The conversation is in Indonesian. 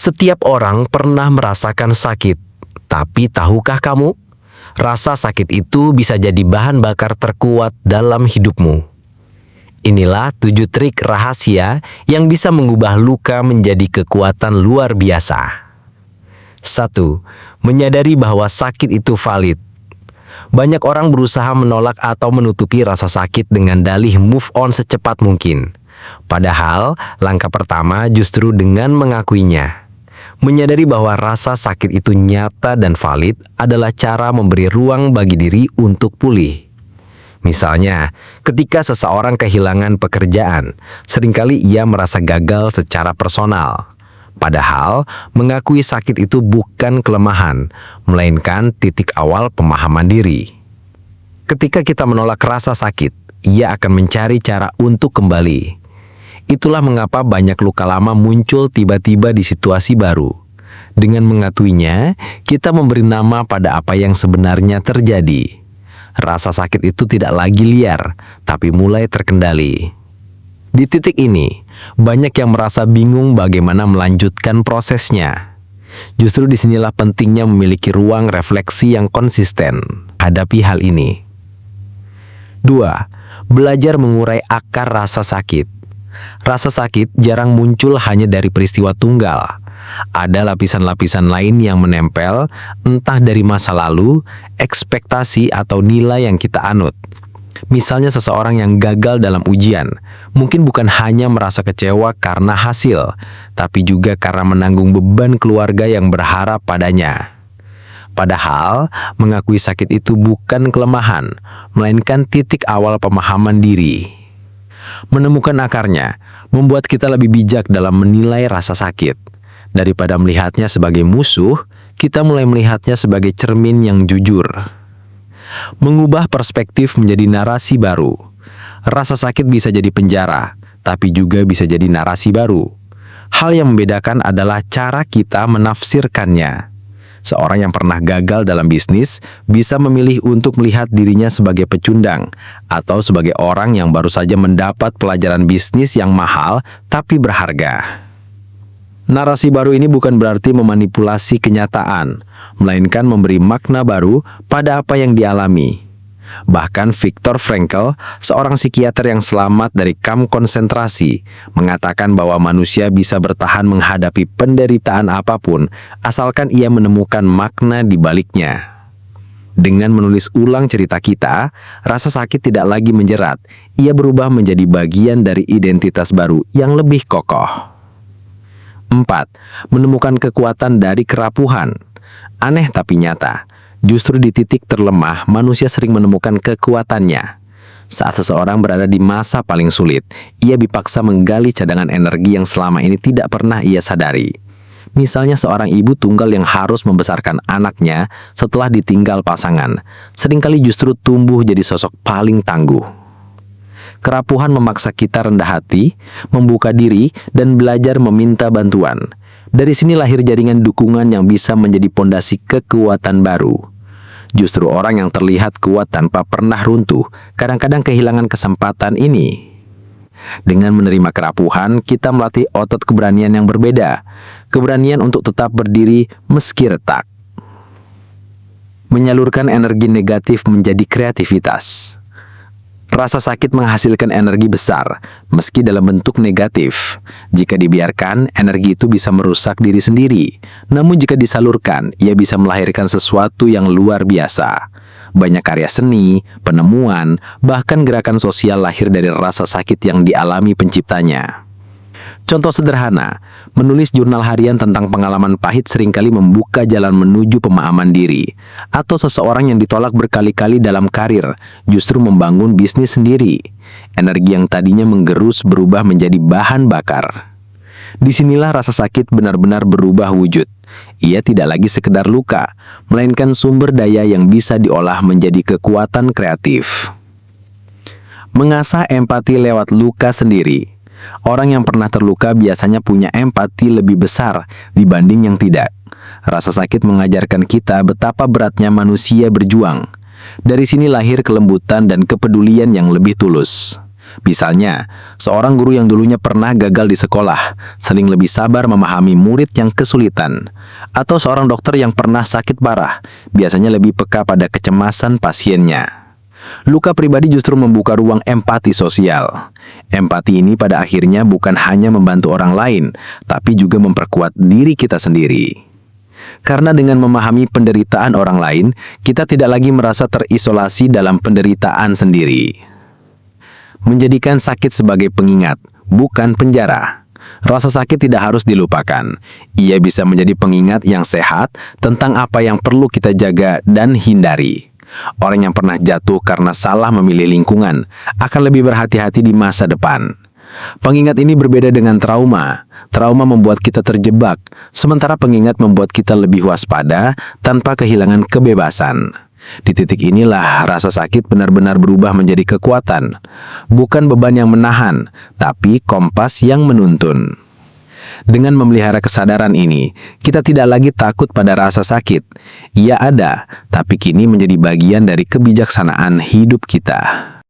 Setiap orang pernah merasakan sakit, tapi tahukah kamu? Rasa sakit itu bisa jadi bahan bakar terkuat dalam hidupmu. Inilah 7 trik rahasia yang bisa mengubah luka menjadi kekuatan luar biasa. 1. Menyadari bahwa sakit itu valid. Banyak orang berusaha menolak atau menutupi rasa sakit dengan dalih move on secepat mungkin. Padahal, langkah pertama justru dengan mengakuinya. Menyadari bahwa rasa sakit itu nyata dan valid adalah cara memberi ruang bagi diri untuk pulih. Misalnya, ketika seseorang kehilangan pekerjaan, seringkali ia merasa gagal secara personal. Padahal, mengakui sakit itu bukan kelemahan, melainkan titik awal pemahaman diri. Ketika kita menolak rasa sakit, ia akan mencari cara untuk kembali. Itulah mengapa banyak luka lama muncul tiba-tiba di situasi baru. Dengan mengakuinya, kita memberi nama pada apa yang sebenarnya terjadi. Rasa sakit itu tidak lagi liar, tapi mulai terkendali. Di titik ini, banyak yang merasa bingung bagaimana melanjutkan prosesnya. Justru disinilah pentingnya memiliki ruang refleksi yang konsisten hadapi hal ini. 2. Belajar mengurai akar rasa sakit. Rasa sakit jarang muncul hanya dari peristiwa tunggal. Ada lapisan-lapisan lain yang menempel, entah dari masa lalu, ekspektasi, atau nilai yang kita anut. Misalnya seseorang yang gagal dalam ujian, mungkin bukan hanya merasa kecewa karena hasil, tapi juga karena menanggung beban keluarga yang berharap padanya. Padahal, mengakui sakit itu bukan kelemahan, melainkan titik awal pemahaman diri. Menemukan akarnya membuat kita lebih bijak dalam menilai rasa sakit. Daripada melihatnya sebagai musuh, kita mulai melihatnya sebagai cermin yang jujur. Mengubah perspektif menjadi narasi baru. Rasa sakit bisa jadi penjara, tapi juga bisa jadi narasi baru. Hal yang membedakan adalah cara kita menafsirkannya. Seorang yang pernah gagal dalam bisnis bisa memilih untuk melihat dirinya sebagai pecundang atau sebagai orang yang baru saja mendapat pelajaran bisnis yang mahal tapi berharga. Narasi baru ini bukan berarti memanipulasi kenyataan, melainkan memberi makna baru pada apa yang dialami. Bahkan Viktor Frankl, seorang psikiater yang selamat dari kamp konsentrasi, mengatakan bahwa manusia bisa bertahan menghadapi penderitaan apapun asalkan ia menemukan makna di baliknya. Dengan menulis ulang cerita kita, rasa sakit tidak lagi menjerat, ia berubah menjadi bagian dari identitas baru yang lebih kokoh. 4. Menemukan kekuatan dari kerapuhan. Aneh tapi nyata. Justru di titik terlemah, manusia sering menemukan kekuatannya. Saat seseorang berada di masa paling sulit, ia dipaksa menggali cadangan energi yang selama ini tidak pernah ia sadari. Misalnya seorang ibu tunggal yang harus membesarkan anaknya setelah ditinggal pasangan, seringkali justru tumbuh jadi sosok paling tangguh. Kerapuhan memaksa kita rendah hati, membuka diri, dan belajar meminta bantuan. Dari sini lahir jaringan dukungan yang bisa menjadi pondasi kekuatan baru. Justru orang yang terlihat kuat tanpa pernah runtuh, kadang-kadang kehilangan kesempatan ini. Dengan menerima kerapuhan, kita melatih otot keberanian yang berbeda. Keberanian untuk tetap berdiri meski retak. Menyalurkan energi negatif menjadi kreativitas. Rasa sakit menghasilkan energi besar, meski dalam bentuk negatif. Jika dibiarkan, energi itu bisa merusak diri sendiri. Namun jika disalurkan, ia bisa melahirkan sesuatu yang luar biasa. Banyak karya seni, penemuan, bahkan gerakan sosial lahir dari rasa sakit yang dialami penciptanya. Contoh sederhana, menulis jurnal harian tentang pengalaman pahit seringkali membuka jalan menuju pemahaman diri. Atau seseorang yang ditolak berkali-kali dalam karir, justru membangun bisnis sendiri. Energi yang tadinya menggerus berubah menjadi bahan bakar. Disinilah rasa sakit benar-benar berubah wujud. Ia tidak lagi sekedar luka, melainkan sumber daya yang bisa diolah menjadi kekuatan kreatif. Mengasah empati lewat luka sendiri. Orang yang pernah terluka biasanya punya empati lebih besar dibanding yang tidak. Rasa sakit mengajarkan kita betapa beratnya manusia berjuang. Dari sini lahir kelembutan dan kepedulian yang lebih tulus. Misalnya, seorang guru yang dulunya pernah gagal di sekolah, sering lebih sabar memahami murid yang kesulitan. Atau seorang dokter yang pernah sakit parah, biasanya lebih peka pada kecemasan pasiennya. Luka pribadi justru membuka ruang empati sosial. Empati ini pada akhirnya bukan hanya membantu orang lain, tapi juga memperkuat diri kita sendiri. Karena dengan memahami penderitaan orang lain, kita tidak lagi merasa terisolasi dalam penderitaan sendiri. Menjadikan sakit sebagai pengingat, bukan penjara. Rasa sakit tidak harus dilupakan. Ia bisa menjadi pengingat yang sehat tentang apa yang perlu kita jaga dan hindari. Orang yang pernah jatuh karena salah memilih lingkungan akan lebih berhati-hati di masa depan. Pengingat ini berbeda dengan trauma. Trauma membuat kita terjebak, sementara pengingat membuat kita lebih waspada tanpa kehilangan kebebasan. Di titik inilah rasa sakit benar-benar berubah menjadi kekuatan. Bukan beban yang menahan, tapi kompas yang menuntun. Dengan memelihara kesadaran ini, kita tidak lagi takut pada rasa sakit. Ia ada, tapi kini menjadi bagian dari kebijaksanaan hidup kita.